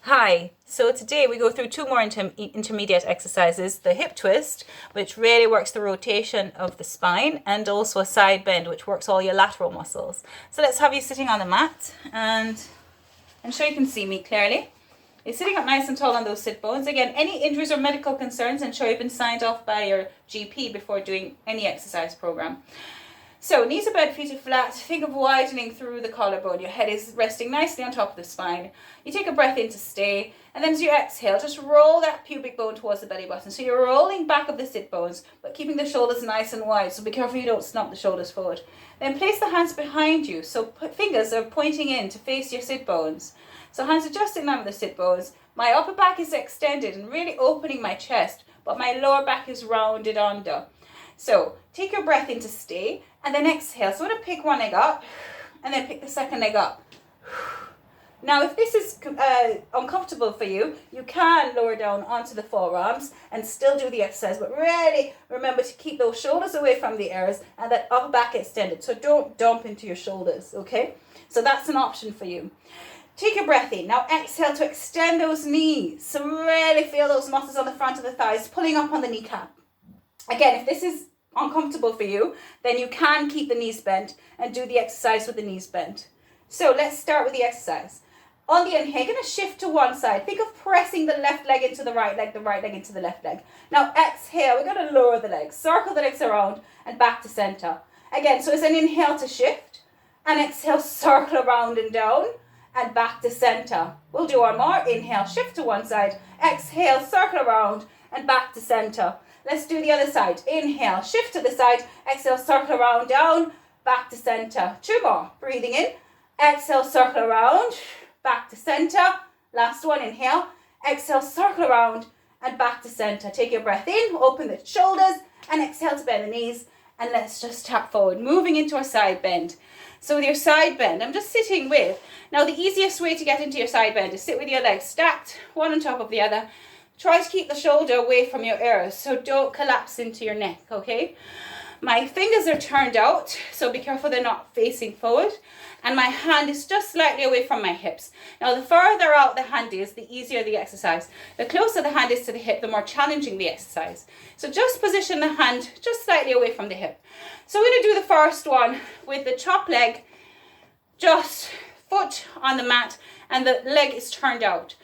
Hi, so today we go through two more intermediate exercises, the hip twist, which really works the rotation of the spine, and also a side bend, which works all your lateral muscles. So let's have you sitting on the mat, and I'm sure you can see me clearly. You're sitting up nice and tall on those sit bones. Again, any injuries or medical concerns, ensure you've been signed off by your GP before doing any exercise program. So knees are bent, feet are flat. Think of widening through the collarbone. Your head is resting nicely on top of the spine. You take a breath in to stay, and then as you exhale, just roll that pubic bone towards the belly button. So you're rolling back of the sit bones, but keeping the shoulders nice and wide. So be careful you don't snap the shoulders forward. Then place the hands behind you. So fingers are pointing in to face your sit bones. So hands adjusting now with the sit bones. My upper back is extended and really opening my chest, but my lower back is rounded under. So take your breath in to stay, and then exhale. So I'm going to pick one leg up, and then pick the second leg up. Now, if this is uncomfortable for you, you can lower down onto the forearms and still do the exercise, but really remember to keep those shoulders away from the ears and that upper back extended. So don't dump into your shoulders, okay? So that's an option for you. Take your breath in. Now exhale to extend those knees. So really feel those muscles on the front of the thighs pulling up on the kneecap. Again, if this is uncomfortable for you, then you can keep the knees bent and do the exercise with the knees bent. So let's start with the exercise. On the inhale, you're going to shift to one side. Think of pressing the left leg into the right leg into the left leg. Now exhale, we're going to lower the legs. Circle the legs around and back to center. Again, so it's an inhale to shift, and exhale, circle around and down and back to center. We'll do one more. Inhale, shift to one side. Exhale, circle around and back to center. Let's do the other side. Inhale, shift to the side. Exhale, circle around, down, back to center. Two more. Breathing in. Exhale, circle around, back to center. Last one. Inhale. Exhale, circle around and back to center. Take your breath in, open the shoulders, and exhale to bend the knees. And let's just tap forward, moving into a side bend. So with your side bend, I'm just sitting with. Now the easiest way to get into your side bend is sit with your legs stacked, one on top of the other. Try to keep the shoulder away from your ears, so don't collapse into your neck, okay? My fingers are turned out, so be careful they're not facing forward. And my hand is just slightly away from my hips. Now, the further out the hand is, the easier the exercise. The closer the hand is to the hip, the more challenging the exercise. So just position the hand just slightly away from the hip. So we're going to do the first one with the top leg, just foot on the mat, and the leg is turned out.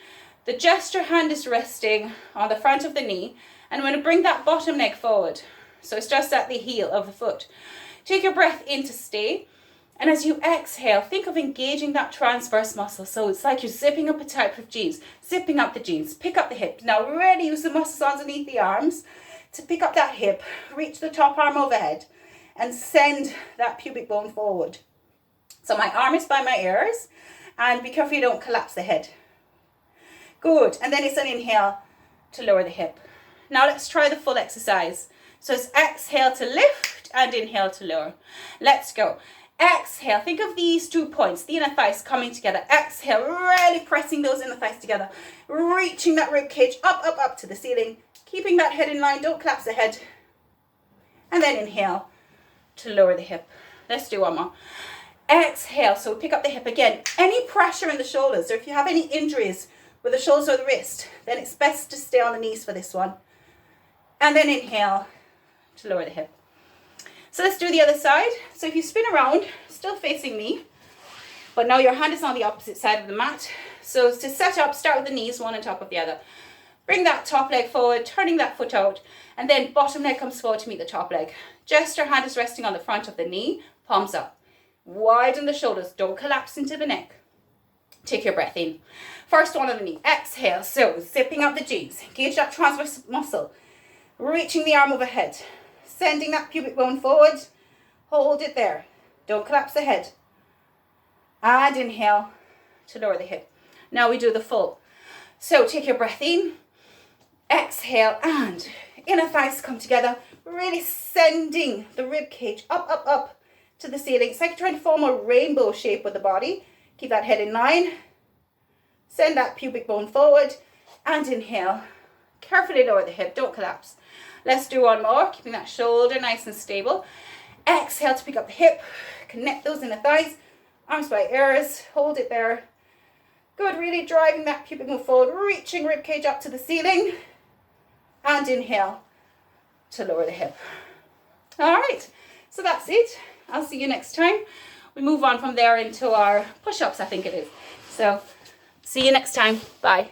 The gesture hand is resting on the front of the knee, and I'm going to bring that bottom leg forward. So it's just at the heel of the foot. Take your breath in to stay, and as you exhale, think of engaging that transverse muscle. So it's like you're zipping up a type of jeans, zipping up the jeans, pick up the hip. Now really use the muscles underneath the arms to pick up that hip, reach the top arm overhead, and send that pubic bone forward. So my arm is by my ears, and be careful you don't collapse the head. Good, and then it's an inhale to lower the hip. Now let's try the full exercise. So it's exhale to lift and inhale to lower. Let's go. Exhale, think of these 2 points, the inner thighs coming together. Exhale, really pressing those inner thighs together. Reaching that rib cage up to the ceiling. Keeping that head in line, don't collapse the head. And then inhale to lower the hip. Let's do one more. Exhale, so pick up the hip again. Any pressure in the shoulders, or if you have any injuries with the shoulders or the wrist, then it's best to stay on the knees for this one. And then inhale to lower the hip. So let's do the other side. So if you spin around, still facing me, but now your hand is on the opposite side of the mat. So to set up, start with the knees, one on top of the other. Bring that top leg forward, turning that foot out, and then bottom leg comes forward to meet the top leg. Gesture hand is resting on the front of the knee, palms up. Widen the shoulders, don't collapse into the neck. Take your breath in. First one on the knee. Exhale. So zipping up the jeans. Engage that transverse muscle. Reaching the arm overhead. Sending that pubic bone forward. Hold it there. Don't collapse the head. And inhale to lower the hip. Now we do the full. So take your breath in. Exhale and inner thighs come together. Really sending the rib cage up to the ceiling. It's like you're trying to form a rainbow shape with the body. Keep that head in line. Send that pubic bone forward and inhale. Carefully lower the hip, don't collapse. Let's do one more, keeping that shoulder nice and stable. Exhale to pick up the hip. Connect those inner thighs. Arms by ears. Hold it there. Good, really driving that pubic bone forward, reaching rib cage up to the ceiling. And inhale to lower the hip. All right, so that's it. I'll see you next time. We move on from there into our push-ups, I think it is. So see you next time. Bye.